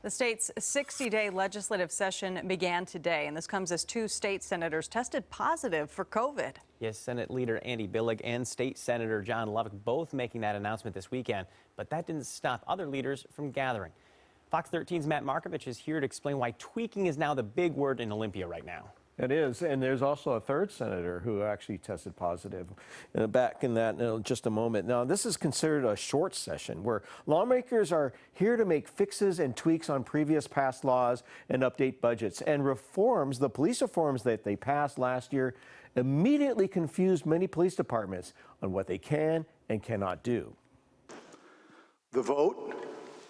The state's 60-day legislative session began today, and this comes as two state senators tested positive for COVID. Yes, Senate Leader Andy Billig and State Senator John Lovick both making that announcement this weekend, but that didn't stop other leaders from gathering. Fox 13's Matt Markovich is here to explain why tweaking is now the big word in Olympia right now. It is, and there's also a third senator who actually tested positive. Back in that in just a moment. Now, this is considered a short session where lawmakers are here to make fixes and tweaks on previous passed laws and update budgets. And reforms, the police reforms that they passed last year, immediately confused many police departments on what they can and cannot do. The vote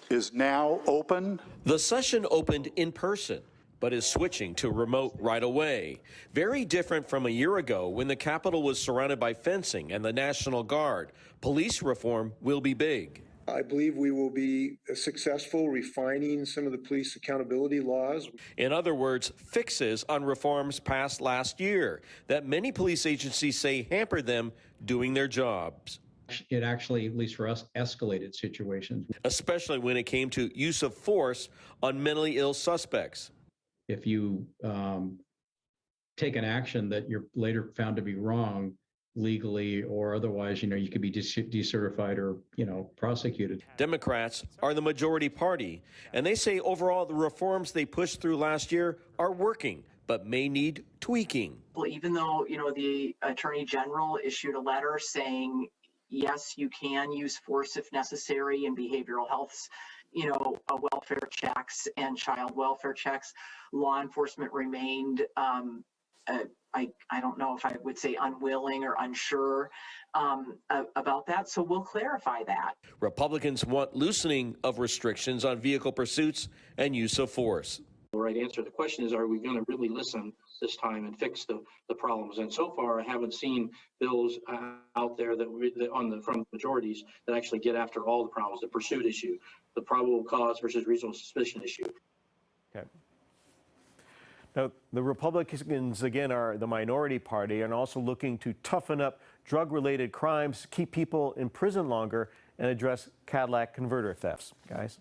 is now open. The session opened in person, but is switching to remote right away. Very different from a year ago when the Capitol was surrounded by fencing and the National Guard. Police reform will be big. I believe we will be successful refining some of the police accountability laws. In other words, fixes on reforms passed last year that many police agencies say hampered them doing their jobs. It actually, at least for us, escalated situations. Especially when it came to use of force on mentally ill suspects. If you take an action that you're later found to be wrong legally or otherwise, you could be decertified or, prosecuted. Democrats are the majority party, and they say overall the reforms they pushed through last year are working, but may need tweaking. Well, even though, the Attorney General issued a letter saying, yes, you can use force if necessary in behavioral health, welfare checks and child welfare checks, law enforcement remained, I don't know if I would say unwilling or unsure about that. So we'll clarify that. Republicans want loosening of restrictions on vehicle pursuits and use of force. The right answer to the question is, are we going to really listen this time and fix the problems? And so far, I haven't seen bills out there from majorities that actually get after all the problems: the pursuit issue, the probable cause versus reasonable suspicion issue. Okay. Now, the Republicans, again, are the minority party and also looking to toughen up drug-related crimes, keep people in prison longer, and address Cadillac converter thefts. Guys?